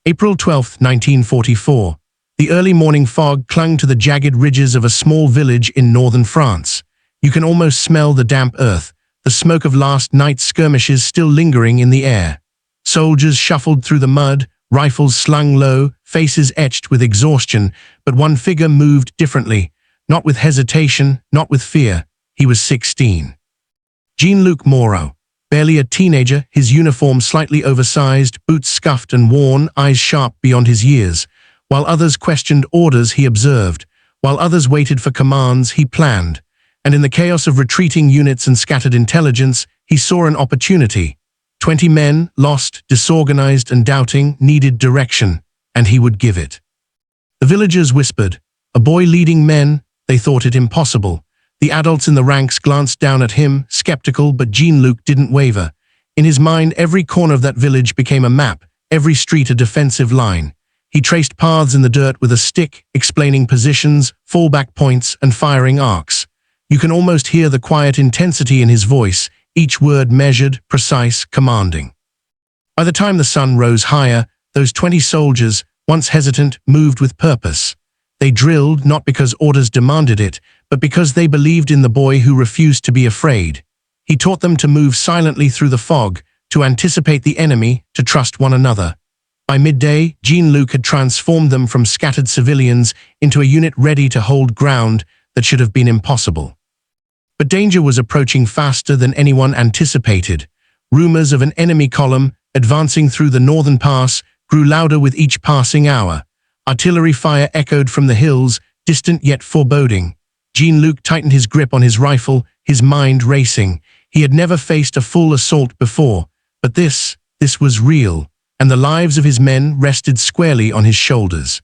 April 12, 1944. The early morning fog clung to the jagged ridges of a small village in northern France. You can almost smell the damp earth, the smoke of last night's skirmishes still lingering in the air. Soldiers shuffled through the mud, rifles slung low, faces etched with exhaustion, but one figure moved differently, not with hesitation, not with fear. He was 16. Jean-Luc Moreau. Barely a teenager, his uniform slightly oversized, boots scuffed and worn, eyes sharp beyond his years. While others questioned orders, he observed. While others waited for commands, he planned. And in the chaos of retreating units and scattered intelligence, he saw an opportunity. 20 men, lost, disorganized and doubting, needed direction, and he would give it. The villagers whispered, "A boy leading men," they thought it impossible. The adults in the ranks glanced down at him, skeptical, but Jean-Luc didn't waver. In his mind, every corner of that village became a map, every street a defensive line. He traced paths in the dirt with a stick, explaining positions, fallback points, and firing arcs. You can almost hear the quiet intensity in his voice, each word measured, precise, commanding. By the time the sun rose higher, those 20 soldiers, once hesitant, moved with purpose. They drilled not because orders demanded it, but because they believed in the boy who refused to be afraid. He taught them to move silently through the fog, to anticipate the enemy, to trust one another. By midday, Jean-Luc had transformed them from scattered civilians into a unit ready to hold ground that should have been impossible. But danger was approaching faster than anyone anticipated. Rumors of an enemy column, advancing through the northern pass, grew louder with each passing hour. Artillery fire echoed from the hills, distant yet foreboding. Jean-Luc tightened his grip on his rifle, his mind racing. He had never faced a full assault before, but this was real, and the lives of his men rested squarely on his shoulders.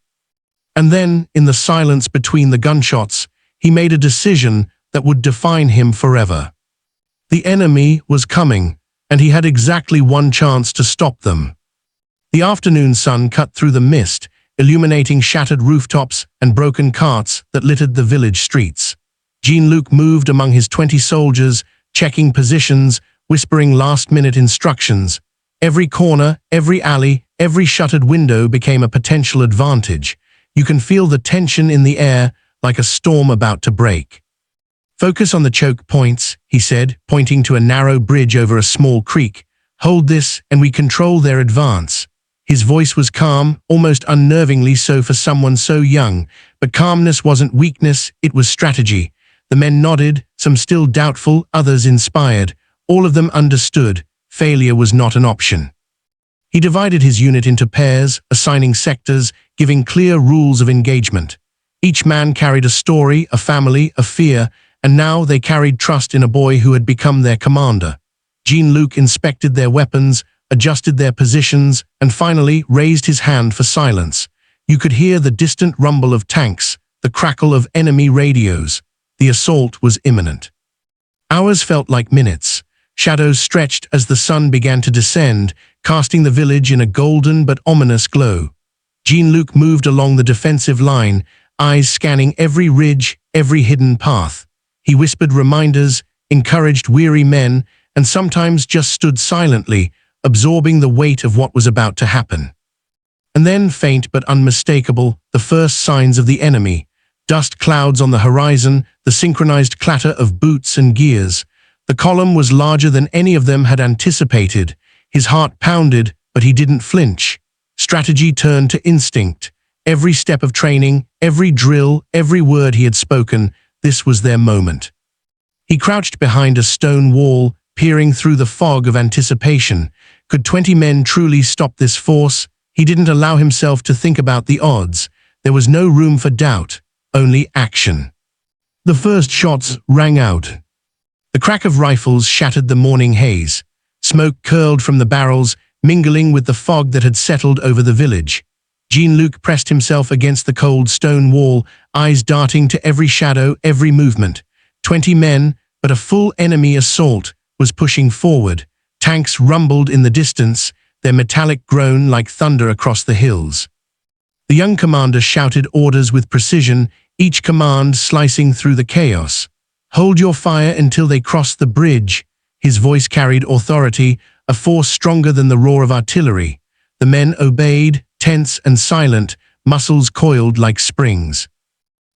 And then, in the silence between the gunshots, he made a decision that would define him forever. The enemy was coming, and he had exactly one chance to stop them. The afternoon sun cut through the mist, illuminating shattered rooftops and broken carts that littered the village streets. Jean-Luc moved among his 20 soldiers, checking positions, whispering last-minute instructions. Every corner, every alley, every shuttered window became a potential advantage. You can feel the tension in the air, like a storm about to break. "Focus on the choke points," he said, pointing to a narrow bridge over a small creek. "Hold this, and we control their advance." His voice was calm, almost unnervingly so for someone so young, but calmness wasn't weakness, it was strategy. The men nodded, some still doubtful, others inspired. All of them understood. Failure was not an option. He divided his unit into pairs, assigning sectors, giving clear rules of engagement. Each man carried a story, a family, a fear, and now they carried trust in a boy who had become their commander. Jean-Luc inspected their weapons, adjusted their positions, and finally raised his hand for silence. You could hear the distant rumble of tanks, the crackle of enemy radios. The assault was imminent. Hours felt like minutes. Shadows stretched as the sun began to descend, casting the village in a golden but ominous glow. Jean-Luc moved along the defensive line, eyes scanning every ridge, every hidden path. He whispered reminders, encouraged weary men, and sometimes just stood silently, absorbing the weight of what was about to happen. And then, faint but unmistakable, the first signs of the enemy. Dust clouds on the horizon, the synchronized clatter of boots and gears. The column was larger than any of them had anticipated. His heart pounded, but he didn't flinch. Strategy turned to instinct. Every step of training, every drill, every word he had spoken, this was their moment. He crouched behind a stone wall, peering through the fog of anticipation. Could 20 men truly stop this force? He didn't allow himself to think about the odds. There was no room for doubt, only action. The first shots rang out. The crack of rifles shattered the morning haze. Smoke curled from the barrels, mingling with the fog that had settled over the village. Jean-Luc pressed himself against the cold stone wall, eyes darting to every shadow, every movement. 20 men, but a full enemy assault was pushing forward. Tanks rumbled in the distance, their metallic groan like thunder across the hills. The young commander shouted orders with precision, each command slicing through the chaos. "Hold your fire until they cross the bridge." His voice carried authority, a force stronger than the roar of artillery. The men obeyed, tense and silent, muscles coiled like springs.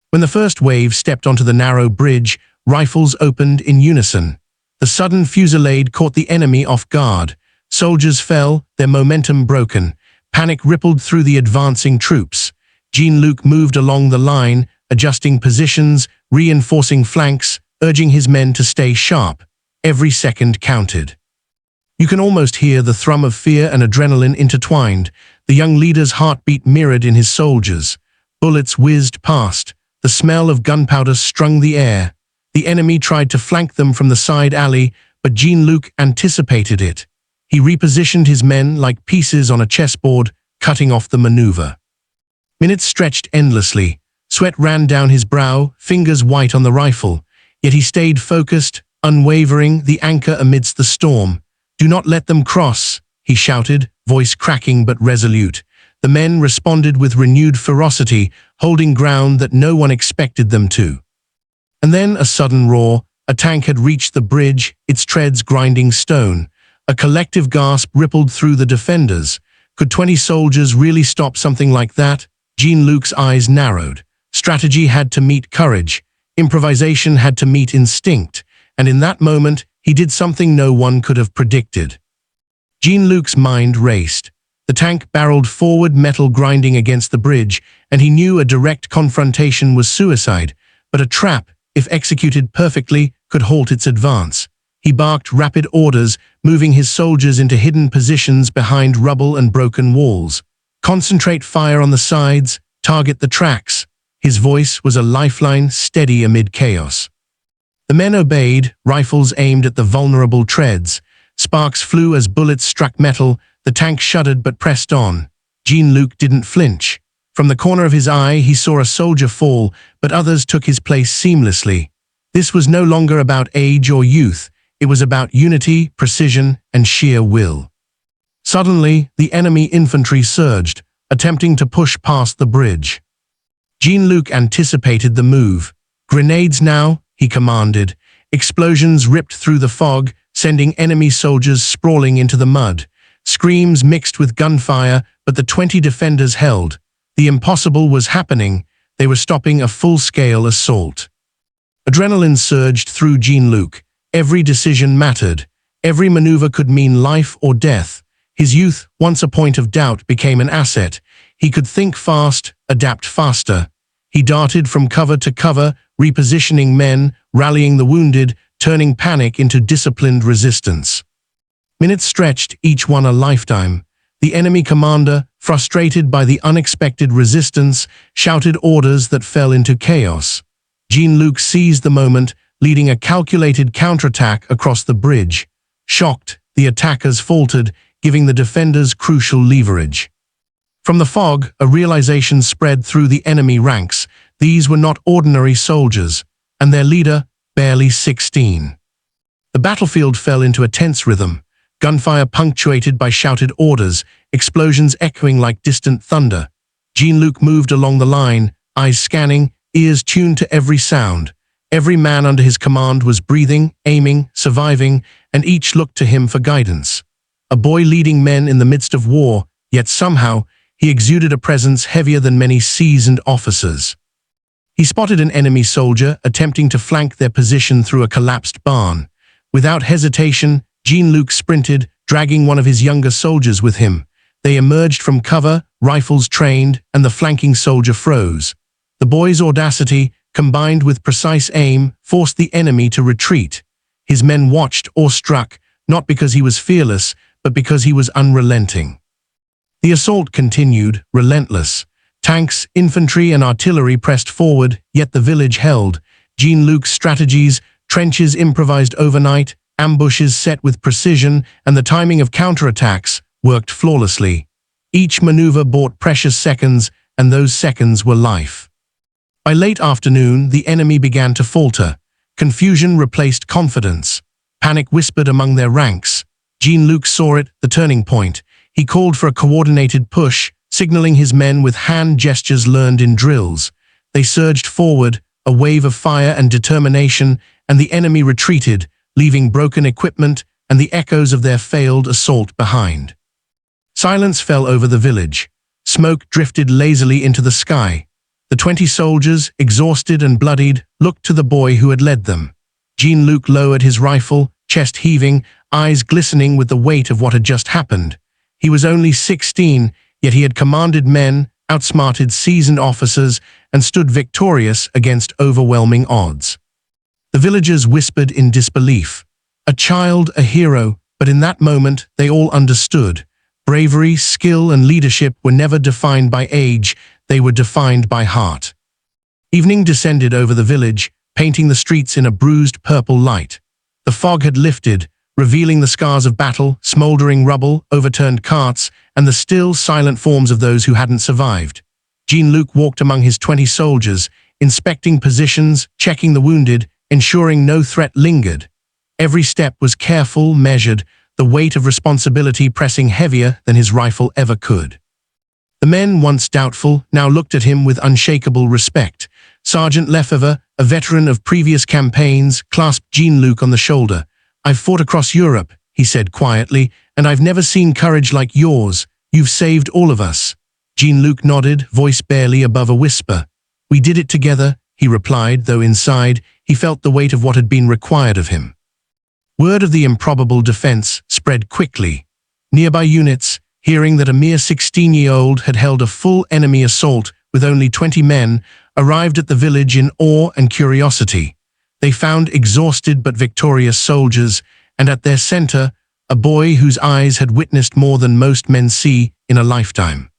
When the first wave stepped onto the narrow bridge, rifles opened in unison. The sudden fusillade caught the enemy off guard. Soldiers fell, their momentum broken. Panic rippled through the advancing troops. Jean-Luc moved along the line, adjusting positions, reinforcing flanks, urging his men to stay sharp. Every second counted. You can almost hear the thrum of fear and adrenaline intertwined. The young leader's heartbeat mirrored in his soldiers. Bullets whizzed past. The smell of gunpowder strung the air. The enemy tried to flank them from the side alley, but Jean-Luc anticipated it. He repositioned his men like pieces on a chessboard, cutting off the maneuver. Minutes stretched endlessly. Sweat ran down his brow, fingers white on the rifle. Yet he stayed focused, unwavering, the anchor amidst the storm. "Do not let them cross," he shouted, voice cracking but resolute. The men responded with renewed ferocity, holding ground that no one expected them to. And then a sudden roar. A tank had reached the bridge, its treads grinding stone. A collective gasp rippled through the defenders. Could 20 soldiers really stop something like that? Jean-Luc's eyes narrowed. Strategy had to meet courage. Improvisation had to meet instinct. And in that moment, he did something no one could have predicted. Jean-Luc's mind raced. The tank barreled forward, metal grinding against the bridge, and he knew a direct confrontation was suicide, but a trap, if executed perfectly, could halt its advance. He barked rapid orders, moving his soldiers into hidden positions behind rubble and broken walls. "Concentrate fire on the sides, target the tracks." His voice was a lifeline, steady amid chaos. The men obeyed, rifles aimed at the vulnerable treads. Sparks flew as bullets struck metal. The tank shuddered but pressed on. Jean-Luc didn't flinch. From the corner of his eye, he saw a soldier fall, but others took his place seamlessly. This was no longer about age or youth. It was about unity, precision, and sheer will. Suddenly, the enemy infantry surged, attempting to push past the bridge. Jean-Luc anticipated the move. "Grenades now," he commanded. Explosions ripped through the fog, sending enemy soldiers sprawling into the mud. Screams mixed with gunfire, but the 20 defenders held. The impossible was happening. They were stopping a full-scale assault. Adrenaline surged through Jean-Luc. Every decision mattered. Every maneuver could mean life or death. His youth, once a point of doubt, became an asset. He could think fast, adapt faster. He darted from cover to cover, repositioning men, rallying the wounded, turning panic into disciplined resistance. Minutes stretched, each one a lifetime. The enemy commander, frustrated by the unexpected resistance, shouted orders that fell into chaos. Jean-Luc seized the moment, leading a calculated counterattack across the bridge. Shocked, the attackers faltered, giving the defenders crucial leverage. From the fog, a realization spread through the enemy ranks. These were not ordinary soldiers, and their leader, barely 16. The battlefield fell into a tense rhythm. Gunfire punctuated by shouted orders, explosions echoing like distant thunder. Jean-Luc moved along the line, eyes scanning, ears tuned to every sound. Every man under his command was breathing, aiming, surviving, and each looked to him for guidance. A boy leading men in the midst of war, yet somehow, he exuded a presence heavier than many seasoned officers. He spotted an enemy soldier attempting to flank their position through a collapsed barn. Without hesitation, Jean-Luc sprinted, dragging one of his younger soldiers with him. They emerged from cover, rifles trained, and the flanking soldier froze. The boy's audacity, combined with precise aim, forced the enemy to retreat. His men watched, awestruck, not because he was fearless, but because he was unrelenting. The assault continued, relentless. Tanks, infantry, and artillery pressed forward, yet the village held. Jean-Luc's strategies, trenches improvised overnight, ambushes set with precision, and the timing of counterattacks worked flawlessly. Each maneuver bought precious seconds, and those seconds were life. By late afternoon, the enemy began to falter. Confusion replaced confidence. Panic whispered among their ranks. Jean-Luc saw it, the turning point. He called for a coordinated push, signaling his men with hand gestures learned in drills. They surged forward, a wave of fire and determination, and the enemy retreated, leaving broken equipment and the echoes of their failed assault behind. Silence fell over the village. Smoke drifted lazily into the sky. The 20 soldiers, exhausted and bloodied, looked to the boy who had led them. Jean-Luc lowered his rifle, chest heaving, eyes glistening with the weight of what had just happened. He was only 16, yet he had commanded men, outsmarted seasoned officers, and stood victorious against overwhelming odds. The villagers whispered in disbelief. A child, a hero, but in that moment they all understood. Bravery, skill, and leadership were never defined by age, they were defined by heart. Evening descended over the village, painting the streets in a bruised purple light. The fog had lifted, revealing the scars of battle, smoldering rubble, overturned carts, and the still, silent forms of those who hadn't survived. Jean-Luc walked among his 20 soldiers, inspecting positions, checking the wounded, ensuring no threat lingered. Every step was careful, measured, the weight of responsibility pressing heavier than his rifle ever could. The men, once doubtful, now looked at him with unshakable respect. Sergeant Lefebvre, a veteran of previous campaigns, clasped Jean-Luc on the shoulder. "I've fought across Europe," he said quietly, "and I've never seen courage like yours. You've saved all of us." Jean-Luc nodded, voice barely above a whisper. "We did it together," he replied, though inside, he felt the weight of what had been required of him. Word of the improbable defense spread quickly. Nearby units, hearing that a mere 16-year-old had held a full enemy assault with only 20 men, arrived at the village in awe and curiosity. They found exhausted but victorious soldiers, and at their center, a boy whose eyes had witnessed more than most men see in a lifetime.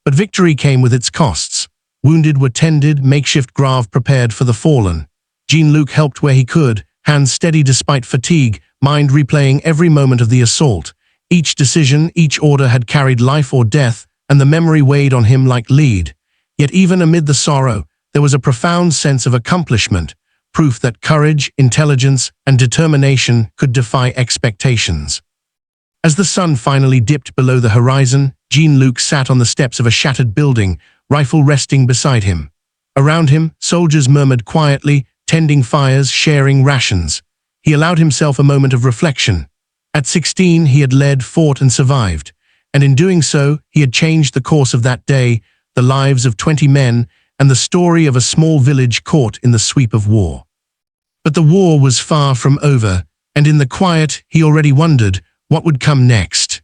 But victory came with its costs. Wounded were tended, makeshift graves prepared for the fallen. Jean-Luc helped where he could, hands steady despite fatigue, mind replaying every moment of the assault. Each decision, each order had carried life or death, and the memory weighed on him like lead. Yet even amid the sorrow, there was a profound sense of accomplishment, proof that courage, intelligence, and determination could defy expectations. As the sun finally dipped below the horizon, Jean-Luc sat on the steps of a shattered building, rifle resting beside him. Around him, soldiers murmured quietly, tending fires, sharing rations. He allowed himself a moment of reflection. At 16, he had led, fought, and survived. And in doing so, he had changed the course of that day, the lives of 20 men, and the story of a small village caught in the sweep of war. But the war was far from over, and in the quiet, he already wondered what would come next.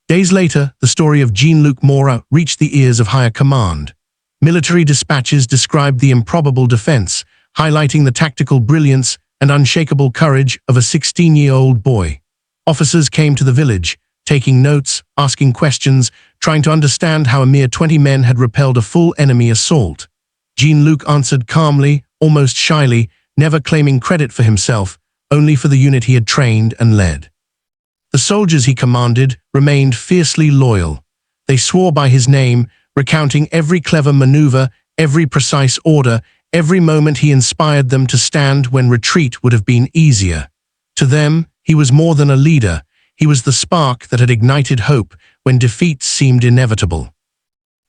Days later, the story of Jean-Luc Morat reached the ears of higher command. Military dispatches described the improbable defense, highlighting the tactical brilliance and unshakable courage of a 16-year-old boy. Officers came to the village, taking notes, asking questions, trying to understand how a mere 20 men had repelled a full enemy assault. Jean-Luc answered calmly, almost shyly, never claiming credit for himself, only for the unit he had trained and led. The soldiers he commanded remained fiercely loyal. They swore by his name, recounting every clever maneuver, every precise order, every moment he inspired them to stand when retreat would have been easier. To them, he was more than a leader. He was the spark that had ignited hope when defeat seemed inevitable.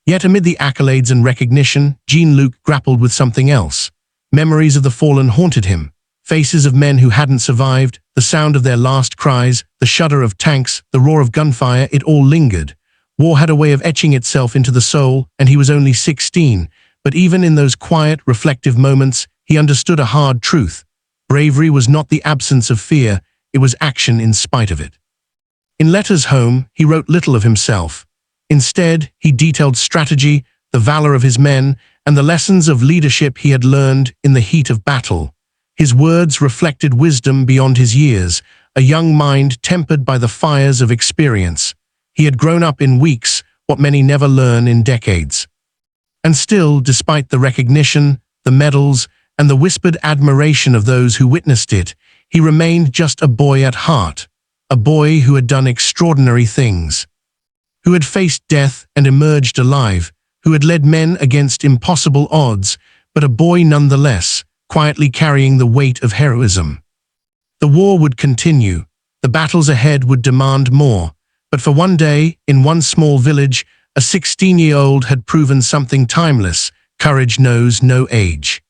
Yet amid the accolades and recognition, Jean-Luc grappled with something else. Memories of the fallen haunted him. Faces of men who hadn't survived, the sound of their last cries, the shudder of tanks, the roar of gunfire, it all lingered. War had a way of etching itself into the soul, and he was only 16. But even in those quiet, reflective moments, he understood a hard truth. Bravery was not the absence of fear, it was action in spite of it. In letters home, he wrote little of himself. Instead, he detailed strategy, the valor of his men, and the lessons of leadership he had learned in the heat of battle. His words reflected wisdom beyond his years, a young mind tempered by the fires of experience. He had grown up in weeks, what many never learn in decades. And still, despite the recognition, the medals, and the whispered admiration of those who witnessed it, he remained just a boy at heart, a boy who had done extraordinary things, who had faced death and emerged alive, who had led men against impossible odds, but a boy nonetheless, quietly carrying the weight of heroism. The war would continue, the battles ahead would demand more, but for one day, in one small village, a 16-year-old had proven something timeless: courage knows no age.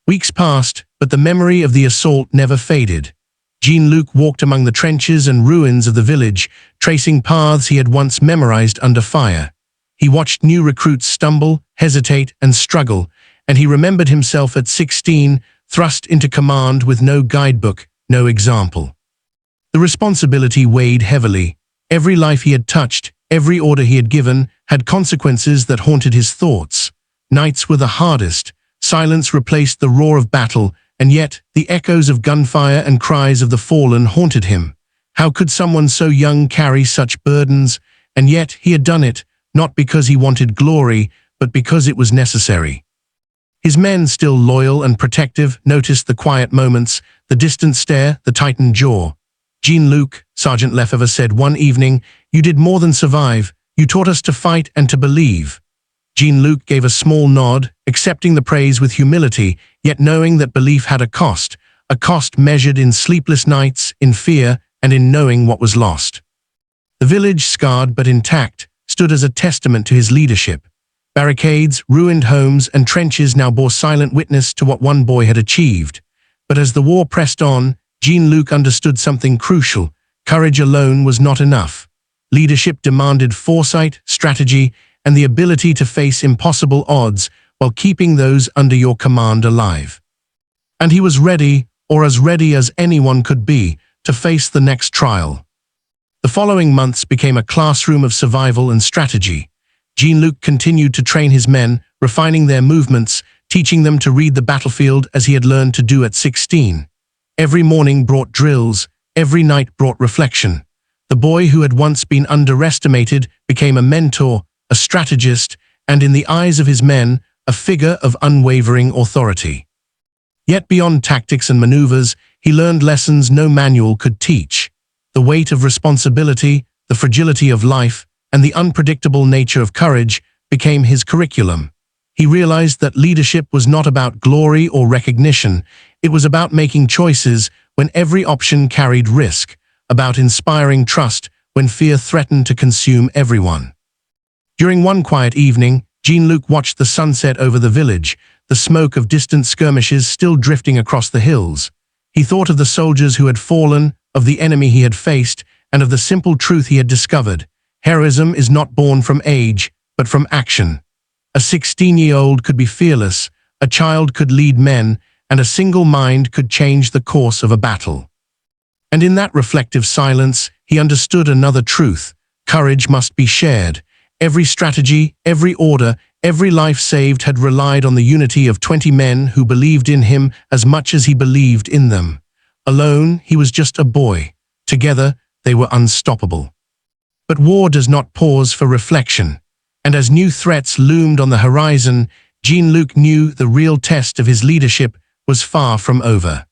Weeks passed, but the memory of the assault never faded. Jean-Luc walked among the trenches and ruins of the village, tracing paths he had once memorized under fire. He watched new recruits stumble, hesitate, and struggle, and he remembered himself at 16, thrust into command with no guidebook, no example. The responsibility weighed heavily. Every life he had touched, every order he had given, had consequences that haunted his thoughts. Nights were the hardest. Silence replaced the roar of battle, and yet the echoes of gunfire and cries of the fallen haunted him. How could someone so young carry such burdens? And yet he had done it, not because he wanted glory, but because it was necessary. His men, still loyal and protective, noticed the quiet moments, the distant stare, the tightened jaw. Jean-Luc, Sergeant Lefebvre said one evening, "You did more than survive. You taught us to fight and to believe." Jean-Luc gave a small nod, accepting the praise with humility, yet knowing that belief had a cost measured in sleepless nights, in fear, and in knowing what was lost. The village, scarred but intact, stood as a testament to his leadership. Barricades, ruined homes, and trenches now bore silent witness to what one boy had achieved. But as the war pressed on, Jean-Luc understood something crucial. Courage alone was not enough. Leadership demanded foresight, strategy, and the ability to face impossible odds while keeping those under your command alive. And he was ready, or as ready as anyone could be, to face the next trial. The following months became a classroom of survival and strategy. Jean-Luc continued to train his men, refining their movements, teaching them to read the battlefield as he had learned to do at 16. Every morning brought drills, every night brought reflection. The boy who had once been underestimated became a mentor, a strategist, and in the eyes of his men, a figure of unwavering authority. Yet beyond tactics and maneuvers, he learned lessons no manual could teach. The weight of responsibility, the fragility of life, and the unpredictable nature of courage became his curriculum. He realized that leadership was not about glory or recognition. It was about making choices when every option carried risk, about inspiring trust when fear threatened to consume everyone. During one quiet evening, Jean-Luc watched the sunset over the village, the smoke of distant skirmishes still drifting across the hills. He thought of the soldiers who had fallen, of the enemy he had faced, and of the simple truth he had discovered. Heroism is not born from age, but from action. A 16-year-old could be fearless, a child could lead men, and a single mind could change the course of a battle. And in that reflective silence, he understood another truth. Courage must be shared. Every strategy, every order, every life saved had relied on the unity of 20 men who believed in him as much as he believed in them. Alone, he was just a boy. Together, they were unstoppable. But war does not pause for reflection, and as new threats loomed on the horizon, Jean-Luc knew the real test of his leadership was far from over.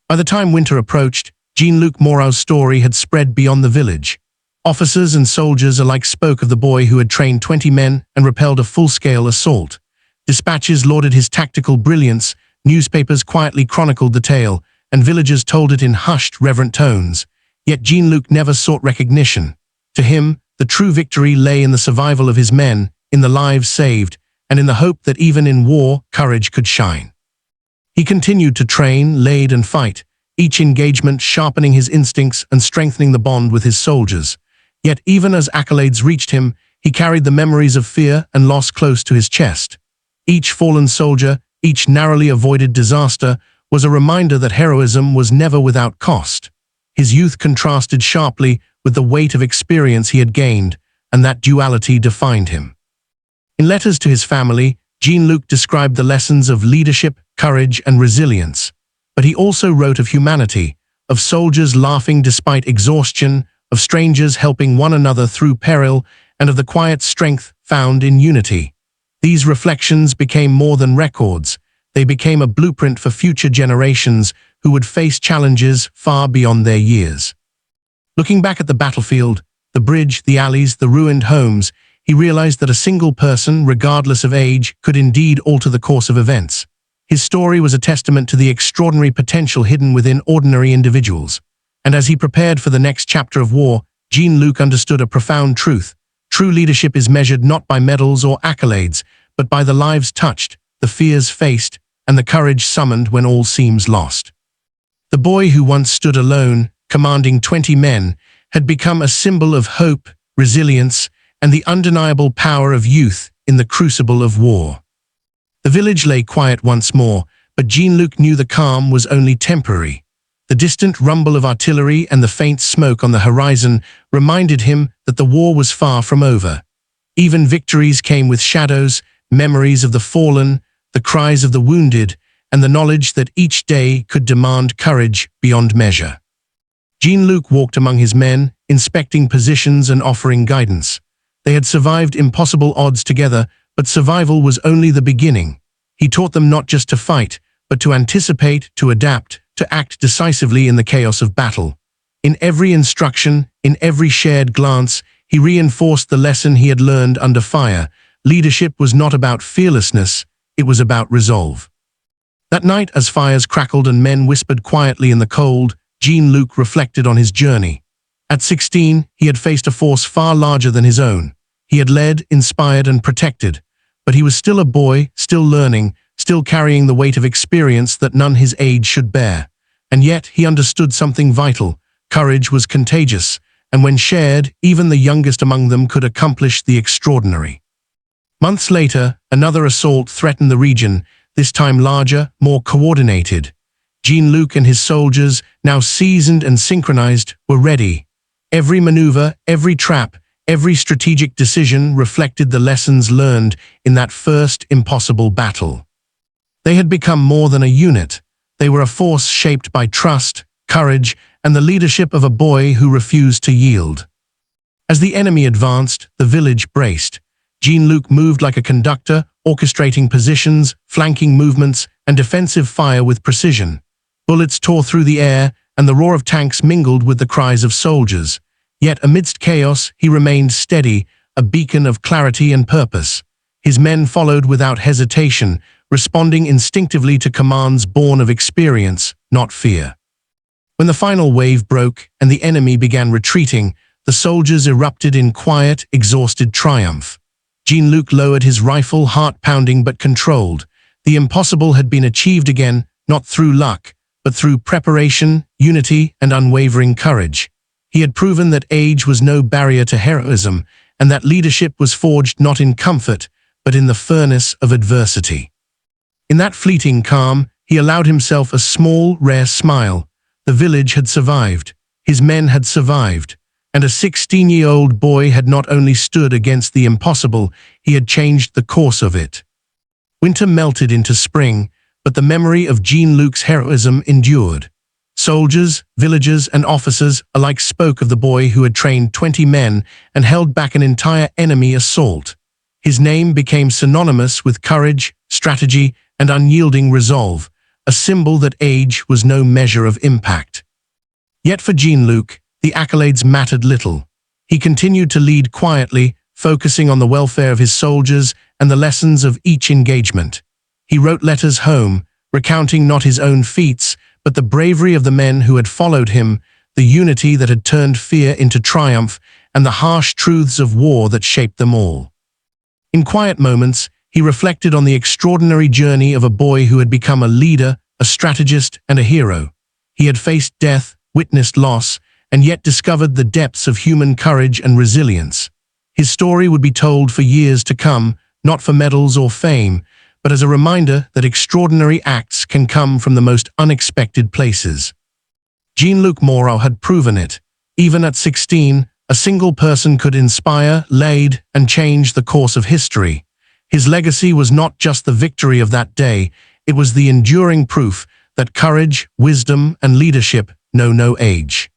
By the time winter approached, Jean-Luc Moreau's story had spread beyond the village. Officers and soldiers alike spoke of the boy who had trained 20 men and repelled a full-scale assault. Dispatches lauded his tactical brilliance, newspapers quietly chronicled the tale, and villagers told it in hushed, reverent tones. Yet Jean-Luc never sought recognition. To him, the true victory lay in the survival of his men, in the lives saved, and in the hope that even in war, courage could shine. He continued to train, lead, and fight, each engagement sharpening his instincts and strengthening the bond with his soldiers. Yet even as accolades reached him, he carried the memories of fear and loss close to his chest. Each fallen soldier, each narrowly avoided disaster, was a reminder that heroism was never without cost. His youth contrasted sharply with the weight of experience he had gained, and that duality defined him. In letters to his family, Jean-Luc described the lessons of leadership, courage, and resilience. But he also wrote of humanity, of soldiers laughing despite exhaustion, of strangers helping one another through peril, and of the quiet strength found in unity. These reflections became more than records. They became a blueprint for future generations who would face challenges far beyond their years. Looking back at the battlefield, the bridge, the alleys, the ruined homes, he realized that a single person, regardless of age, could indeed alter the course of events. His story was a testament to the extraordinary potential hidden within ordinary individuals. And as he prepared for the next chapter of war, Jean-Luc understood a profound truth. True leadership is measured not by medals or accolades, but by the lives touched, the fears faced, and the courage summoned when all seems lost. The boy who once stood alone, commanding 20 men, had become a symbol of hope, resilience, and the undeniable power of youth in the crucible of war. The village lay quiet once more, but Jean-Luc knew the calm was only temporary. The distant rumble of artillery and the faint smoke on the horizon reminded him that the war was far from over. Even victories came with shadows, memories of the fallen, the cries of the wounded, and the knowledge that each day could demand courage beyond measure. Jean-Luc walked among his men, inspecting positions and offering guidance. They had survived impossible odds together, but survival was only the beginning. He taught them not just to fight, but to anticipate, to adapt, to act decisively in the chaos of battle. In every instruction, in every shared glance, he reinforced the lesson he had learned under fire. Leadership was not about fearlessness, it was about resolve. That night, as fires crackled and men whispered quietly in the cold, Jean-Luc reflected on his journey. At 16, he had faced a force far larger than his own. He had led, inspired, and protected. But he was still a boy, still learning, still carrying the weight of experience that none his age should bear. And yet he understood something vital. Courage was contagious, and when shared, even the youngest among them could accomplish the extraordinary. Months later, another assault threatened the region, this time larger, more coordinated. Jean-Luc and his soldiers, now seasoned and synchronized, were ready. Every maneuver, every trap, every strategic decision reflected the lessons learned in that first impossible battle. They had become more than a unit. They were a force shaped by trust, courage, and the leadership of a boy who refused to yield. As the enemy advanced, the village braced. Jean-Luc moved like a conductor, orchestrating positions, flanking movements, and defensive fire with precision. Bullets tore through the air, and the roar of tanks mingled with the cries of soldiers. Yet amidst chaos, he remained steady, a beacon of clarity and purpose. His men followed without hesitation, responding instinctively to commands born of experience, not fear. When the final wave broke and the enemy began retreating, the soldiers erupted in quiet, exhausted triumph. Jean-Luc lowered his rifle, heart-pounding but controlled. The impossible had been achieved again, not through luck, but through preparation, unity, and unwavering courage. He had proven that age was no barrier to heroism, and that leadership was forged not in comfort, but in the furnace of adversity. In that fleeting calm, he allowed himself a small, rare smile. The village had survived, his men had survived, and a 16-year-old boy had not only stood against the impossible, he had changed the course of it. Winter melted into spring, but the memory of Jean-Luc's heroism endured. Soldiers, villagers, and officers alike spoke of the boy who had trained 20 men and held back an entire enemy assault. His name became synonymous with courage, strategy, and unyielding resolve, a symbol that age was no measure of impact. Yet for Jean-Luc, the accolades mattered little. He continued to lead quietly, focusing on the welfare of his soldiers and the lessons of each engagement. He wrote letters home, recounting not his own feats, but the bravery of the men who had followed him, the unity that had turned fear into triumph, and the harsh truths of war that shaped them all. In quiet moments, he reflected on the extraordinary journey of a boy who had become a leader, a strategist, and a hero. He had faced death, witnessed loss, and yet discovered the depths of human courage and resilience. His story would be told for years to come, not for medals or fame, but as a reminder that extraordinary acts can come from the most unexpected places. Jean-Luc Moreau had proven it. Even at 16, a single person could inspire, lead, and change the course of history. His legacy was not just the victory of that day, it was the enduring proof that courage, wisdom, and leadership know no age.